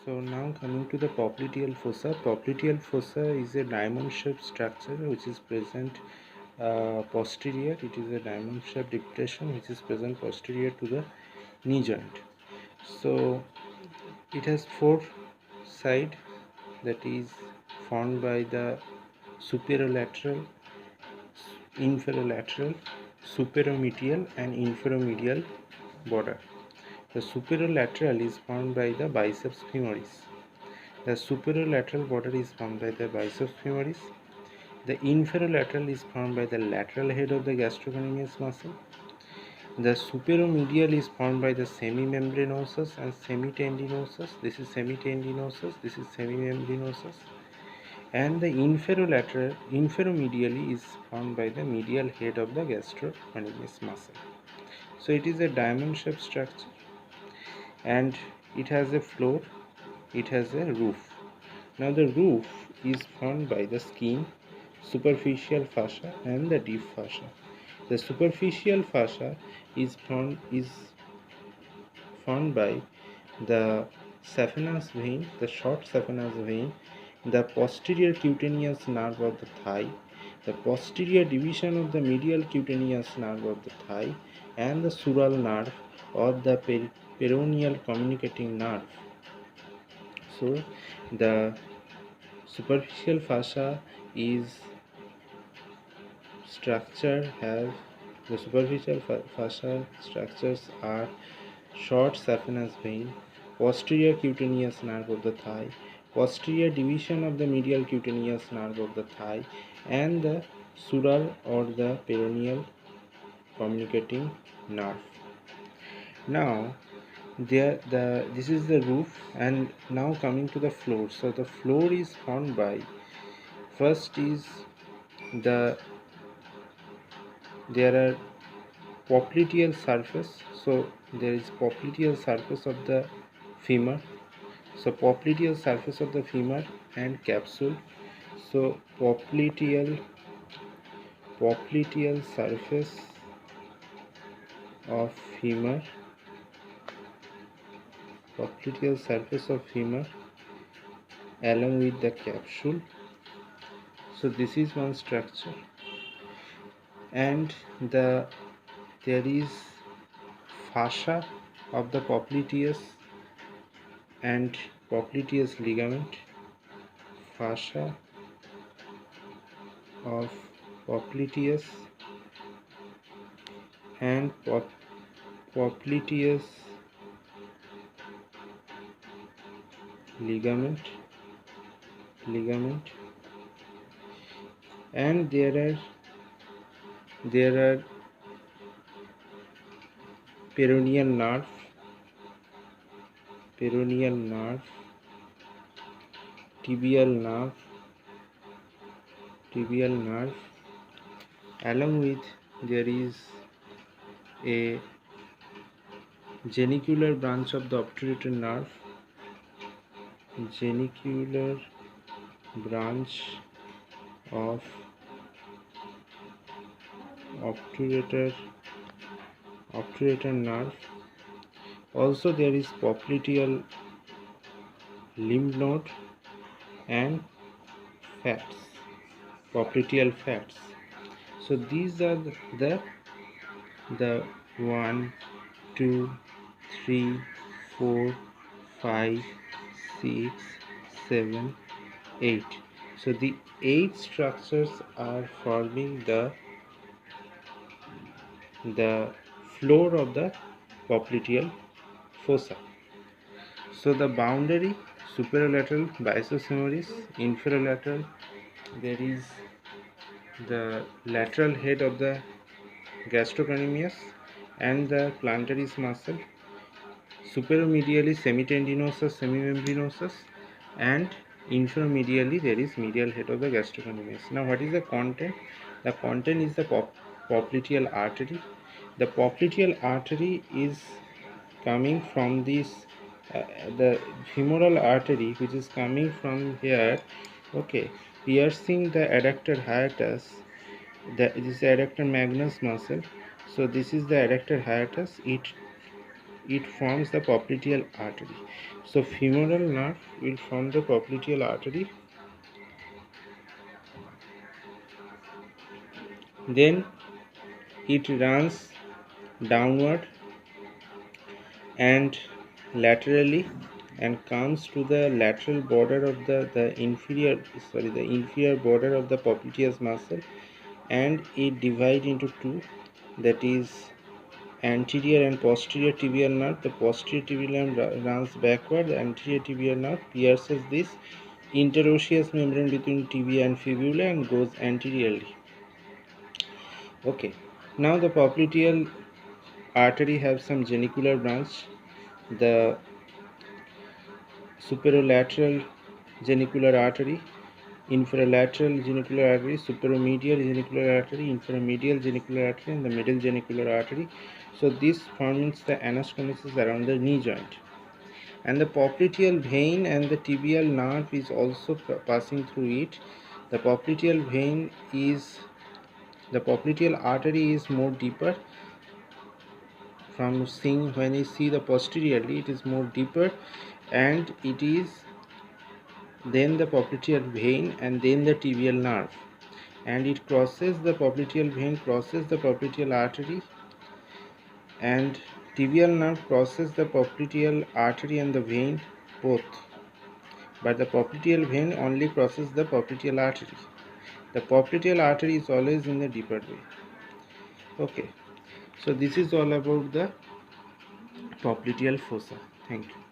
So now coming to the popliteal fossa. Popliteal fossa is a diamond-shaped structure which is present posterior. It is a diamond-shaped depression which is present posterior to the knee joint. So it has four sides, that is formed by the superolateral, inferolateral, superomedial and inferomedial border. The superolateral is formed by the biceps femoris. The superolateral border is formed by the biceps femoris. The inferolateral is formed by the lateral head of the gastrocnemius muscle. The superomedial is formed by the semimembranosus and semitendinosus. This is semitendinosus. This is semimembranosus. And the inferomedially is formed by the medial head of the gastrocnemius muscle. So it is a diamond-shaped structure, and it has a floor, it has a roof. Now the roof is formed by the skin, superficial fascia and the deep fascia. The superficial fascia is formed by the saphenous vein, the short saphenous vein, the posterior cutaneous nerve of the thigh, the posterior division of the medial cutaneous nerve of the thigh, and the sural nerve or the peroneal communicating nerve. So the superficial fascia is the superficial fascia structures are short saphenous vein, posterior cutaneous nerve of the thigh, posterior division of the medial cutaneous nerve of the thigh, and the sural or the peroneal communicating nerve. Now this is the roof, and now coming to the floor. So the floor is formed by, first is there are popliteal surface. So there is popliteal surface of the femur. So popliteal surface of the femur and capsule. So popliteal surface of femur, popliteal surface of femur along with the capsule. So this is one structure, and there is fascia of the popliteus and popliteus ligament, fascia of popliteus and popliteus ligament, and there are peroneal nerve, tibial nerve, along with there is a genicular branch of the obturator nerve, genicular branch of obturator nerve. Also there is popliteal lymph node and popliteal fats. So these are the 1, 2, 3, 4, 5, 6, 7, 8. So the 8 structures are forming the floor of the popliteal fossa. So the boundary, superolateral biceps femoris, inferolateral, there is the lateral head of the gastrocnemius and the plantaris muscle, superomedially semitendinosus, semimembranosus, and inferomedially there is medial head of the gastrocnemius. Now what is the content? The content is the popliteal artery. The popliteal artery is coming from this the femoral artery, which is coming from here, okay, piercing the adductor hiatus. This is the adductor magnus muscle. So this is the adductor hiatus. It it forms the popliteal artery. So femoral nerve will form the popliteal artery, then it runs downward and laterally and comes to the lateral border of the inferior border of the popliteus muscle, and it divides into two, that is anterior and posterior tibial nerve. The posterior tibial nerve runs backward, the anterior tibial nerve pierces this interosseous membrane between tibia and fibula and goes anteriorly. Okay, now the popliteal artery have some genicular branch. The superolateral genicular artery, inferolateral genicular artery, superomedial genicular artery, inferomedial genicular artery, and the middle genicular artery. So this forms the anastomosis around the knee joint. And the popliteal vein and the tibial nerve is also passing through it. The popliteal artery is more deeper. From seeing, when you see the posteriorly, it is more deeper, and it is then the popliteal vein and then the tibial nerve, and it crosses the popliteal vein, crosses the popliteal artery, and tibial nerve crosses the popliteal artery and the vein both, but the popliteal vein only crosses the popliteal artery. The popliteal artery is always in the deeper way. Okay, so this is all about the popliteal fossa. Thank you.